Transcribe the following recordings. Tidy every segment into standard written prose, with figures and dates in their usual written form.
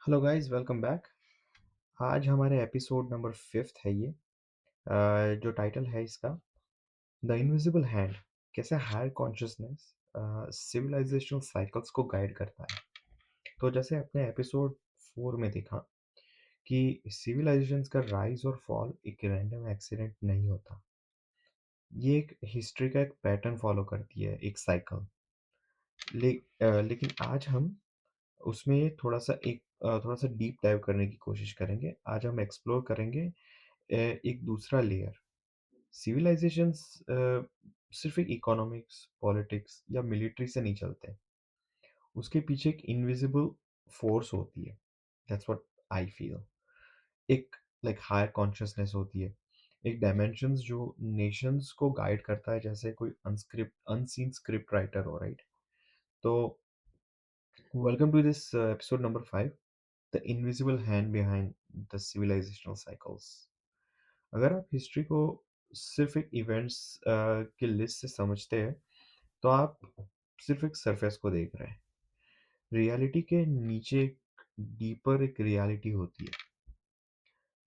Hello guys, welcome back. आज हमारे episode number 5th है ये। जो टाइटल है इसका, द इनविजिबल हैंड, कैसे हायर कॉन्शियसनेस सिविलाइजेशनल साइकिल्स को गाइड करता है। तो जैसे अपने एपिसोड 4 में देखा कि सिविलाइजेशंस का राइज और फॉल एक रैंडम एक्सीडेंट नहीं होता। ये एक हिस्ट्री का एक पैटर्न फॉलो करती है, एक साइकिल। लेकिन आज हम उसमें थोड़ा सा डीप डाइव करने की कोशिश करेंगे। आज हम एक्सप्लोर करेंगे एक दूसरा लेयर। सिविलाइजेशंस सिर्फ एक इकोनॉमिक्स, पॉलिटिक्स या मिलिट्री से नहीं चलते। उसके पीछे एक इनविजिबल फोर्स होती है। That's what I feel. एक लाइक हायर कॉन्शियसनेस होती है, एक डायमेंशंस जो नेशंस को गाइड करता है, जैसे कोई अनसीन स्क्रिप्ट राइटर हो, राइट? तो welcome to this episode number 5, the invisible hand behind the civilisational cycles. अगर आप हिस्ट्री को सिर्फ एक इवेंट्स की लिस्ट से समझते हैं, तो आप सिर्फ एक सरफेस को देख रहे हैं। रियलिटी के नीचे एक डीपर एक रियलिटी होती है।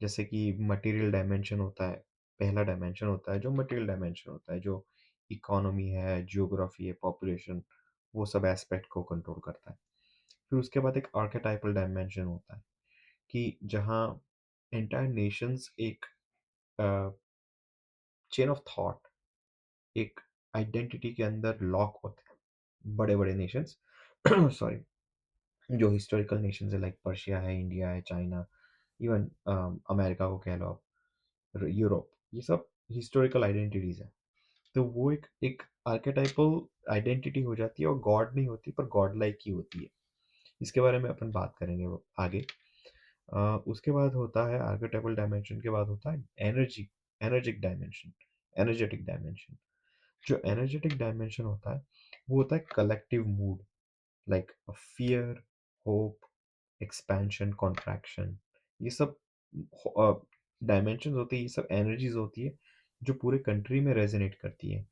जैसे कि मटेरियल डायमेंशन होता है, पहला डायमेंशन होता है जो मटेरियल डायमेंशन होता है, जो इकोनॉमी है, जियोग्राफी है, पॉपुलेशन, वो सब एस्पेक्ट को कंट्रोल करता है। फिर उसके बाद एक आर्केटाइपल डायमेंशन होता है कि जहाँ एंटायर नेशंस एक चेन ऑफ थॉट, एक आइडेंटिटी के अंदर लॉक होते हैं। बड़े बड़े नेशंस सॉरी, जो हिस्टोरिकल नेशंस है, लाइक पर्शिया है, इंडिया है, चाइना, इवन अमेरिका को कह लो आप, यूरोप, ये सब हिस्टोरिकल आइडेंटिटीज है। तो वो एक एक आर्केटाइपल आइडेंटिटी हो जाती है, और गॉड नहीं होती पर गॉड लाइक ही होती है। इसके बारे में अपन बात करेंगे वो आगे। उसके बाद होता है आर्केटाइपल डायमेंशन के बाद होता है एनर्जिक डायमेंशन, एनर्जेटिक डायमेंशन। जो एनर्जेटिक डायमेंशन होता है, वो होता है collective mood, like fear, hope, expansion, contraction. ये सब डायमेंशन होते हैं, ये सब एनर्जीज होती है जो पूरे कंट्री में रेजोनेट करती है।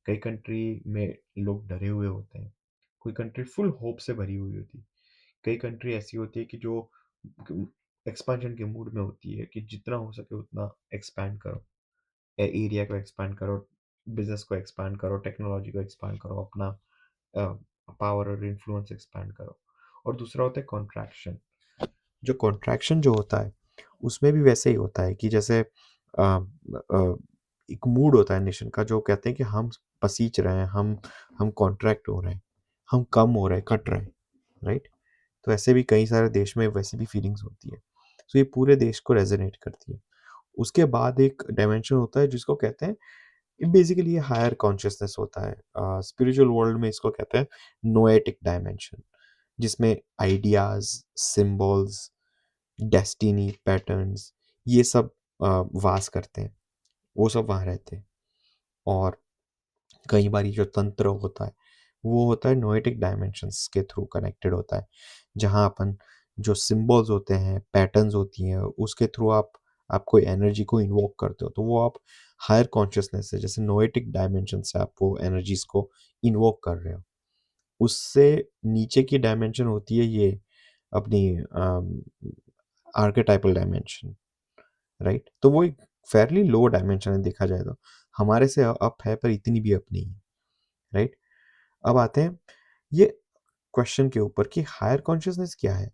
कई कंट्री में लोग डरे हुए होते हैं, कोई कंट्री फुल होप से भरी हुई होती है, कई कंट्री ऐसी होती है कि जो एक्सपेंशन के मूड में होती है कि जितना हो सके उतना एक्सपैंड करो, एरिया को एक्सपैंड करो, बिजनेस को एक्सपैंड करो, टेक्नोलॉजी को एक्सपैंड करो, अपना पावर और इन्फ्लुएंस एक्सपैंड करो। और दूसरा होता है कॉन्ट्रैक्शन। जो कॉन्ट्रैक्शन जो होता है, उसमें भी वैसे ही होता है कि जैसे एक मूड होता है नेशन का, जो कहते हैं कि हम पसीज रहे हैं, हम कॉन्ट्रैक्ट हो रहे हैं, हम कम हो रहे हैं, कट रहे हैं, राइट? तो ऐसे भी कई सारे देश में वैसी भी फीलिंग्स होती है। तो ये पूरे देश को रेजोनेट करती है। उसके बाद एक डायमेंशन होता है जिसको कहते हैं, बेसिकली ये हायर कॉन्शियसनेस होता है। स्पिरिचुअल वर्ल्ड में इसको कहते हैं नोएटिक डायमेंशन, जिसमें आइडियाज, सिंबल्स, डेस्टिनी, पैटर्न्स, ये सब वास करते हैं, वो सब वहाँ रहते हैं। और कई बार ये जो तंत्र होता है, वो होता है नोएटिक डायमेंशंस के थ्रू कनेक्टेड होता है, जहाँ अपन जो सिंबल्स होते हैं, पैटर्न्स होती हैं, उसके थ्रू आप कोई एनर्जी को इन्वोक करते हो, तो वो आप हायर कॉन्शियसनेस से, जैसे नोएटिक डायमेंशन से आप वो एनर्जीज को इन्वोक कर रहे हो। उससे नीचे की डायमेंशन होती है ये अपनी आर्केटाइपल डायमेंशन, राइट? तो वो एक फेयरली लो डायमेंशन है देखा जाए तो, हमारे से अप है पर इतनी भी अप नहीं है, राइट? अब आते हैं ये क्वेश्चन के ऊपर कि हायर कॉन्शियसनेस क्या है।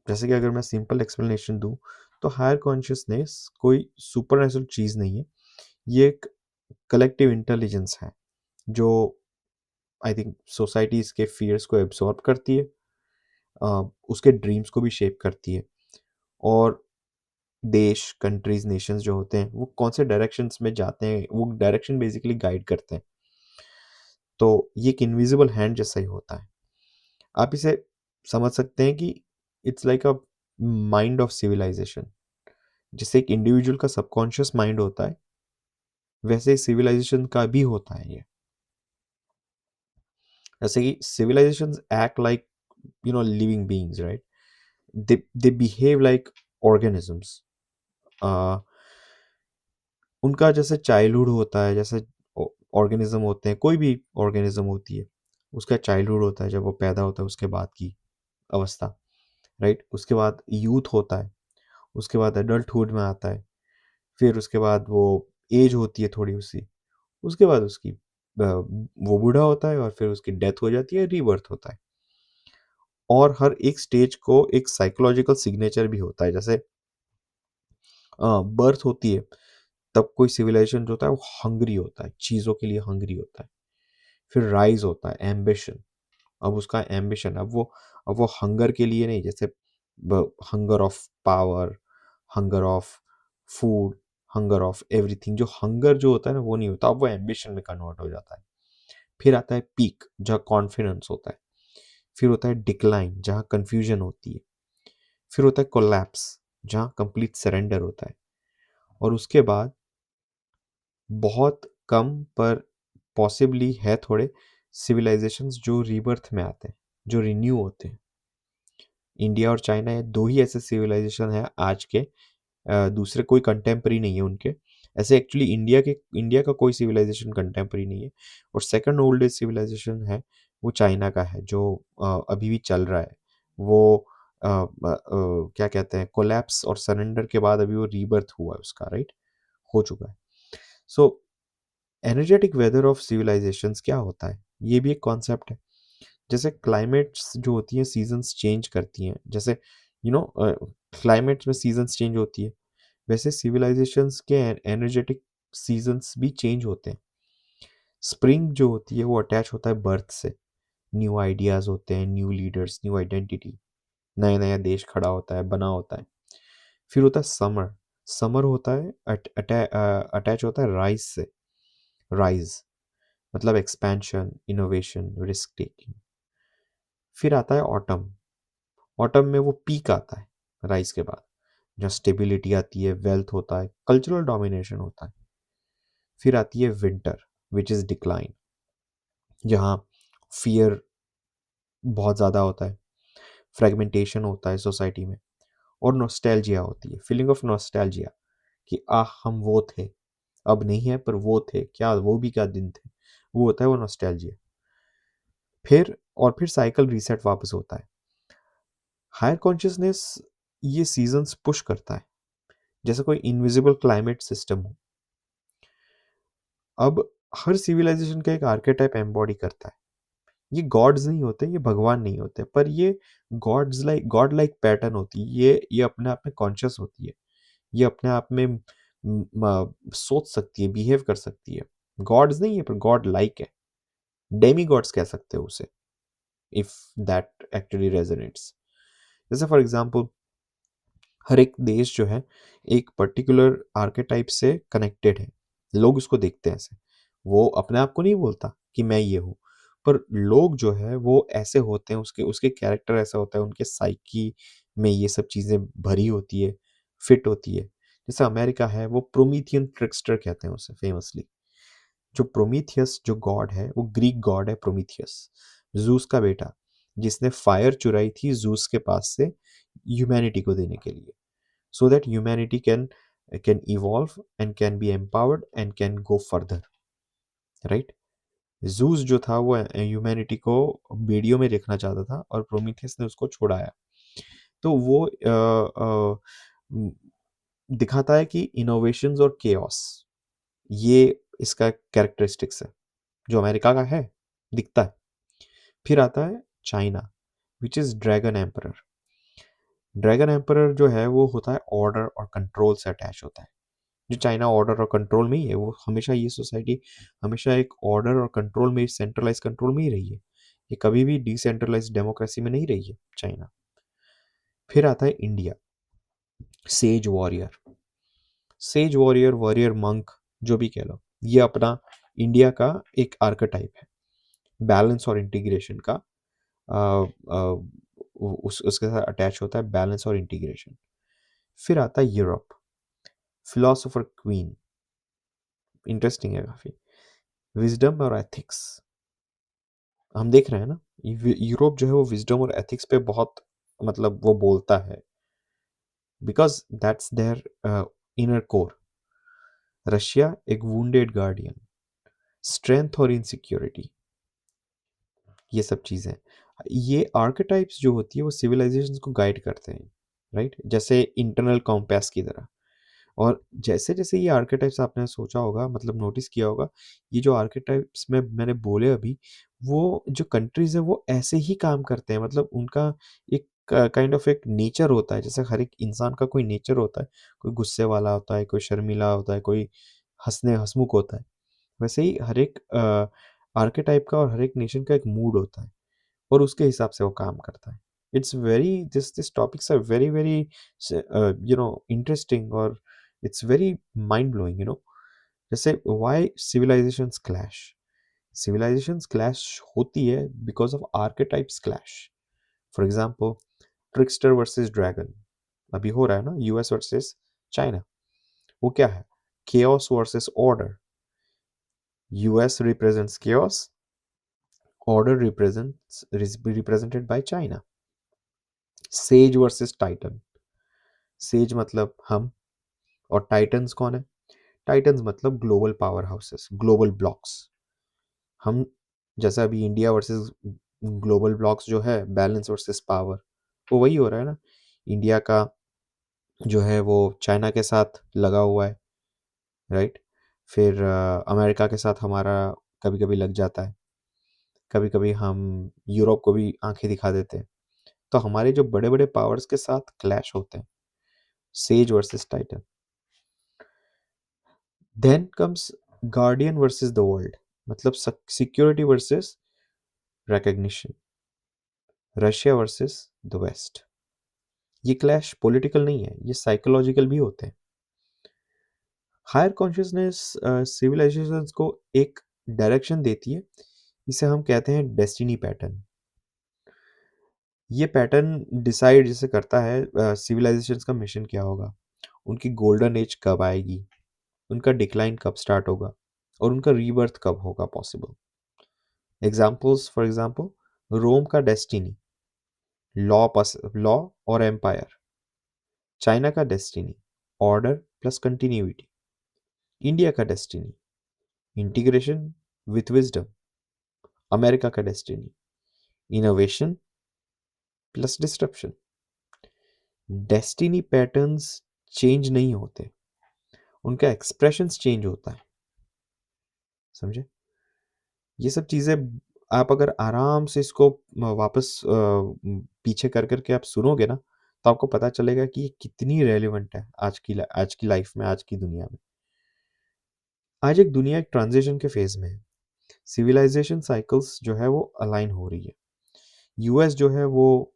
जैसे कि अगर मैं सिंपल एक्सप्लेनेशन दूं, तो हायर कॉन्शियसनेस कोई सुपर चीज़ नहीं है, ये एक कलेक्टिव इंटेलिजेंस है जो आई थिंक सोसाइटीज़ के फियर्स को एब्जॉर्ब करती है, उसके ड्रीम्स को भी शेप करती है, और देश, कंट्रीज, नेशंस जो होते हैं वो कौन से डायरेक्शंस में जाते हैं, वो डायरेक्शन बेसिकली गाइड करते हैं। तो ये एक इनविजिबल हैंड जैसा ही होता है। आप इसे समझ सकते हैं कि it's like a mind of civilisation. जैसे एक इंडिविजुअल का सबकॉन्शियस माइंड होता है, वैसे सिविलाइजेशन का भी होता है ये। जैसे कि civilisations act like living beings, right? They behave like organisms. उनका जैसे चाइल्डहुड होता है, जैसे ऑर्गेनिज्म होते हैं, कोई भी ऑर्गेनिज्म होती है, उसका चाइल्डहुड होता है जब वो पैदा होता है, उसके बाद की अवस्था। राइट। उसके बाद यूथ होता है, उसके बाद एडल्टहुड में आता है, फिर उसके बाद वो एज होती है थोड़ी उसकी, उसके बाद उसकी वो बूढ़ा होता है और फिर उसकी डेथ हो जाती है, रीबर्थ होता है। और हर एक स्टेज को एक साइकोलॉजिकल सिग्नेचर भी होता है। जैसे बर्थ होती है, तब कोई सिविलाइजेशन जो होता है वो हंग्री होता है, चीज़ों के लिए हंग्री होता है। फिर राइज होता है, एम्बिशन। अब उसका एम्बिशन, अब वो हंगर के लिए नहीं, जैसे hunger of power, hunger of food, hunger of everything, जो हंगर जो होता है ना वो नहीं होता, अब वो एम्बिशन में कन्वर्ट हो जाता है। फिर आता है पीक, जहाँ कॉन्फिडेंस होता है। फिर होता है डिक्लाइन, जहाँ कंफ्यूजन होती है। फिर होता है कोलैप्स, जहाँ कंप्लीट सरेंडर होता है। और उसके बाद बहुत कम पर पॉसिबली है थोड़े सिविलाइजेशंस जो रीबर्थ में आते हैं, जो रिन्यू होते हैं। इंडिया और चाइना, ये दो ही ऐसे सिविलाइजेशन है आज के, दूसरे कोई कंटेम्परी नहीं है उनके। ऐसे एक्चुअली इंडिया का कोई सिविलाइजेशन कंटेम्परी नहीं है। और सेकंड ओल्डेस्ट सिविलाइजेशन है वो चाइना का है, जो अभी भी चल रहा है। वो क्या कहते हैं, कोलैप्स और सरेंडर के बाद अभी वो रीबर्थ हुआ है उसका, राइट, हो चुका है। So energetic weather of civilisations क्या होता है, ये भी एक कॉन्सेप्ट है। जैसे क्लाइमेट्स जो होती हैं सीजन्स चेंज करती हैं, जैसे यू नो क्लाइमेट्स में सीजन्स चेंज होती है, वैसे सिविलाइजेशंस के एनर्जेटिक सीजन्स भी चेंज होते हैं। स्प्रिंग जो होती है वो अटैच होता है बर्थ से, न्यू आइडियाज होते हैं, न्यू लीडर्स, न्यू आइडेंटिटी, नया नया देश खड़ा होता है, बना होता है। फिर होता है समर। समर होता है अटैच होता है राइज से, राइज मतलब एक्सपेंशन, इनोवेशन, रिस्क टेकिंग। फिर आता है ऑटम। ऑटम में वो पीक आता है राइज के बाद, जहाँ स्टेबिलिटी आती है, वेल्थ होता है, कल्चरल डोमिनेशन होता है। फिर आती है विंटर, विच इज़ डिक्लाइन, जहाँ फियर बहुत ज़्यादा होता है, फ्रेगमेंटेशन होता है सोसाइटी में, और नॉस्टैल्जिया होती है, फीलिंग ऑफ नॉस्टैल्जिया, कि हम वो थे, अब नहीं है पर वो थे, क्या वो भी क्या दिन थे, वो होता है वो नॉस्टैल्जिया। फिर साइकिल रीसेट वापस होता है। हायर कॉन्शियसनेस ये सीजन्स पुश करता है, जैसे कोई इनविजिबल क्लाइमेट सिस्टम हो। अब हर सिविलाइजेशन का एक आर्केटाइप एम्बॉडी करता है। ये गॉड्स नहीं होते, ये भगवान नहीं होते, पर ये गॉड लाइक पैटर्न होती है। ये अपने आप में कॉन्शियस होती है, ये अपने आप में सोच सकती है, बिहेव कर सकती है। गॉड्स नहीं है पर गॉड लाइक है, डेमी गॉड्स कह सकते हो उसे, इफ दैट एक्चुअली रेजोनेट्स। जैसे फॉर एग्जांपल, हर एक देश जो है एक पर्टिकुलर आर्केटाइप से कनेक्टेड है, लोग उसको देखते हैं ऐसे। वो अपने आप को नहीं बोलता कि मैं ये हूँ, पर लोग जो है वो ऐसे होते हैं, उसके उसके कैरेक्टर ऐसा होता है, उनके साइकी में ये सब चीज़ें भरी होती है, फिट होती है। जैसे अमेरिका है, वो प्रोमीथियन ट्रिकस्टर कहते हैं उसे फेमसली। जो प्रोमीथियस जो गॉड है वो ग्रीक गॉड है, प्रोमीथियस जूस का बेटा, जिसने फायर चुराई थी जूस के पास से ह्यूमैनिटी को देने के लिए, so that humanity can evolve and can be empowered and can go further, right? Juice जो था वो ह्यूमैनिटी को बेड़ियों में रखना चाहता था और प्रोमीथियस ने उसको छुड़ाया। तो वो म, दिखाता है कि इनोवेशंस और केओस, ये इसका कैरेक्टरिस्टिक्स है, जो अमेरिका का है, दिखता है। फिर आता है China, which is dragon emperor. Dragon emperor जो है वो होता है ऑर्डर और कंट्रोल से अटैच होता है। जो चाइना ऑर्डर और कंट्रोल में ही है, वो हमेशा, ये सोसाइटी हमेशा एक ऑर्डर और कंट्रोल में, सेंट्रलाइज कंट्रोल में ही रही है। ये कभी भी डिसेंट्रलाइज डेमोक्रेसी में नहीं रही है चाइना। फिर आता है India, says warrior. Says warrior, warrior monk, जो भी कह लो, ये अपना इंडिया का एक आर्केटाइप है, बैलेंस और इंटीग्रेशन का। आ, आ, उसके साथ अटैच होता है बैलेंस और इंटीग्रेशन। फिर आता है यूरोप, फिलोसोफर क्वीन, इंटरेस्टिंग है काफी, विजडम और एथिक्स। हम देख रहे हैं ना, यूरोप जो है वो विजडम और एथिक्स पे बहुत, मतलब वो बोलता है, because that's their inner core. Russia एक वुंडेड गार्डियन, स्ट्रेंथ और इनसिक्योरिटी, ये सब चीजें। ये आर्केटाइप्स जो होती है वो सिविलाइजेशंस को गाइड करते हैं, राइट, जैसे इंटरनल कॉम्पास की तरह। और जैसे जैसे ये आर्केटाइप्स आपने सोचा होगा, मतलब नोटिस किया होगा, ये जो आर्केटाइप्स में मैंने बोले अभी, वो जो कंट्रीज है वो ऐसे ही काम करते हैं, मतलब उनका एक काइंड ऑफ एक नेचर होता है, जैसे हर एक इंसान का कोई नेचर होता है, कोई गुस्से वाला होता है, कोई शर्मीला होता है, कोई हंसने हंसमुख होता है। वैसे ही हर एक आर्केटाइप का और हर एक नेशन का एक मूड होता है, और उसके हिसाब से वो काम करता है। It's very this topics are very very interesting, और इट्स वेरी माइंड ब्लोइंग, जैसे व्हाई सिविलाइजेशंस क्लैश होती है because of archetypes clash. For example, trickster versus dragon अभी हो रहा है ना, यूएस वर्सेस चाइना। वो क्या है? chaos versus order. US represents chaos, order represented by China. Says versus Titan. Says मतलब हम, और टाइटन्स कौन है? टाइटन्स मतलब global power houses, global blocks. हम, जैसा अभी इंडिया वर्सेस ग्लोबल ब्लॉक्स जो है, बैलेंस वर्सेस पावर, वो वही हो रहा है ना। इंडिया का जो है वो चाइना के साथ लगा हुआ है, राइट। फिर अमेरिका के साथ हमारा कभी कभी लग जाता है, कभी कभी हम यूरोप को भी आंखें दिखा देते हैं। तो हमारे जो बड़े बड़े पावर्स के साथ क्लैश होते हैं, sage versus titan. Then comes guardian versus the world, मतलब security versus recognition, Russia versus the West. ये क्लैश पॉलिटिकल नहीं है, ये साइकोलॉजिकल भी होते हैं। हायर कॉन्शियसनेस सिविलाइजेशंस को एक डायरेक्शन देती है, इसे हम कहते हैं डेस्टिनी पैटर्न। ये पैटर्न डिसाइड जैसे करता है सिविलाइजेशंस का मिशन क्या होगा, उनकी गोल्डन एज कब आएगी, उनका डिक्लाइन कब स्टार्ट होगा, और उनका रीबर्थ कब होगा possible. Examples, for example, Rome का डेस्टिनी, लॉ और एम्पायर। चाइना का destiny, order plus continuity. India का destiny, integration with wisdom. America का destiny, innovation plus disruption. Destiny patterns change नहीं होते, उनका एक्सप्रेशंस चेंज होता है, समझे? ये सब चीज़ें आप अगर आराम से इसको वापस पीछे कर करके आप सुनोगे ना, तो आपको पता चलेगा कि ये कितनी रेलिवेंट है आज की लाइफ में, आज की दुनिया में। आज एक दुनिया एक ट्रांजिशन के फेज में है। सिविलाइजेशन साइकिल्स जो है वो अलाइन हो रही है। यूएस जो है वो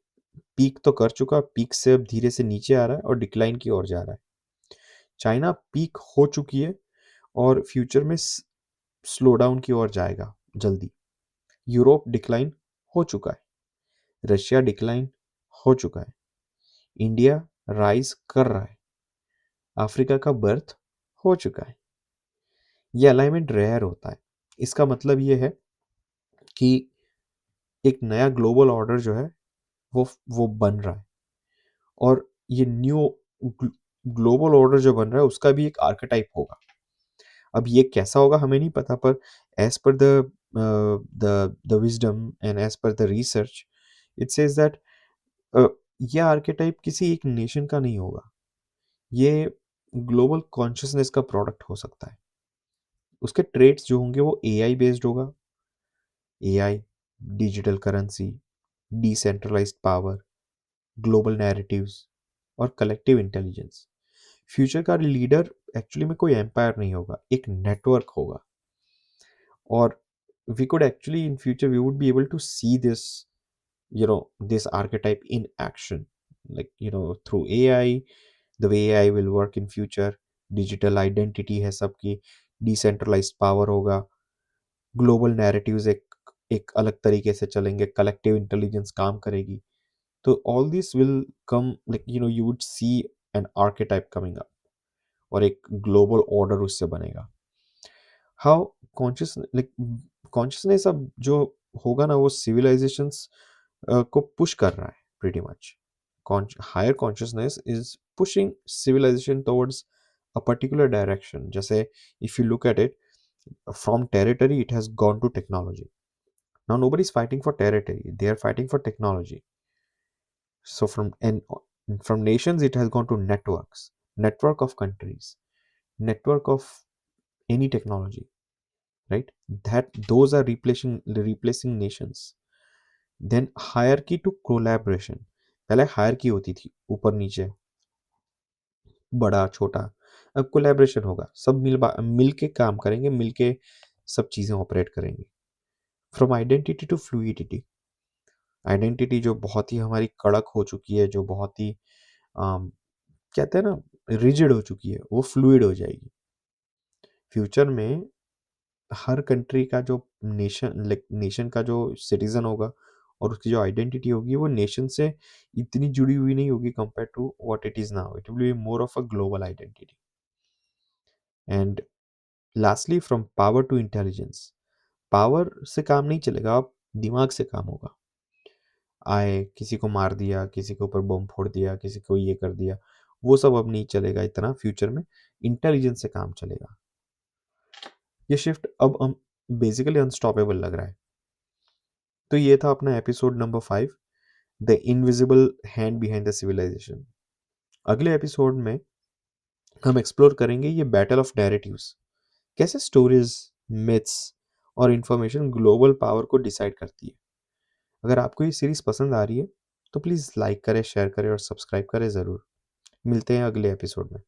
पीक तो कर चुका, पीक से अब धीरे से नीचे आ रहा है और डिक्लाइन की ओर जा रहा है। चाइना पीक हो चुकी है और फ्यूचर में स्लो डाउन की ओर जाएगा जल्दी। यूरोप डिक्लाइन हो चुका है, रशिया डिक्लाइन हो चुका है, इंडिया राइज कर रहा है, अफ्रीका का बर्थ हो चुका है। ये अलाइनमेंट रेयर होता है। इसका मतलब ये है कि एक नया ग्लोबल ऑर्डर जो है वो बन रहा है, और ये न्यू ग्लोबल ऑर्डर जो बन रहा है उसका भी एक आर्केटाइप होगा। अब ये कैसा होगा हमें नहीं पता, पर as per the wisdom and as per the research, it says that ये आर्केटाइप किसी एक नेशन का नहीं होगा, ये ग्लोबल कॉन्शियसनेस का प्रोडक्ट हो सकता है। उसके ट्रेड्स जो होंगे वो एआई बेस्ड होगा। AI, digital currency, decentralised power, global narratives और कलेक्टिव इंटेलिजेंस। फ्यूचर का लीडर एक्चुअली में कोई एम्पायर नहीं होगा, एक नेटवर्क होगा। और we could actually in future we would be able to see this, this archetype in action, like through AI, the way AI will work in future। Digital identity है सबकी, decentralised power होगा, global narratives एक एक अलग तरीके से चलेंगे, collective intelligence काम करेगी। तो all this will come, like you would see an archetype coming up, और एक ग्लोबल ऑर्डर उससे बनेगा। हाउ कॉन्शियस लाइक कॉन्शियसनेस अब जो होगा ना, वो सिविलाइजेशंस को पुश कर रहा है pretty much. Higher consciousness is pushing civilisation towards a particular direction. जैसे if you look at it, from territory it has gone to technology, Now nobody is fighting for territory, they are fighting for technology. So from nations it has gone to networks, network of countries, network of any technology, right? That those are replacing nations. Then hierarchy to collaboration. पहले hierarchy होती थी, ऊपर नीचे, बड़ा छोटा। अब collaboration होगा, सब मिल के काम करेंगे, मिल के सब चीज़ें ऑपरेट करेंगे। From identity to fluidity. Identity जो बहुत ही हमारी कड़क हो चुकी है, जो बहुत ही कहते हैं ना रिजिड हो चुकी है, वो फ्लूइड हो जाएगी। फ्यूचर में हर कंट्री का जो नेशन का जो सिटीजन होगा और उसकी जो आइडेंटिटी होगी वो नेशन से इतनी जुड़ी हुई नहीं होगी compare to what it is now. It will be more of a global identity. And lastly from power to intelligence. Power से काम नहीं चलेगा, अब दिमाग से काम होगा। आए किसी को मार दिया, किसी के ऊपर बम फोड़ दिया, किसी को ये कर दिया, वो सब अब नहीं चलेगा इतना फ्यूचर में। इंटेलिजेंस से काम चलेगा। ये शिफ्ट अब हम बेसिकली अनस्टॉपेबल लग रहा है। तो ये था अपना episode number 5, the invisible hand behind the civilisation. अगले एपिसोड में हम एक्सप्लोर करेंगे ये बैटल ऑफ नैरेटिव्स, कैसे स्टोरीज, मिथ्स और इंफॉर्मेशन ग्लोबल पावर को डिसाइड करती है। अगर आपको ये सीरीज पसंद आ रही है तो प्लीज़ लाइक करें, शेयर करें और सब्सक्राइब करें ज़रूर। मिलते हैं अगले एपिसोड में।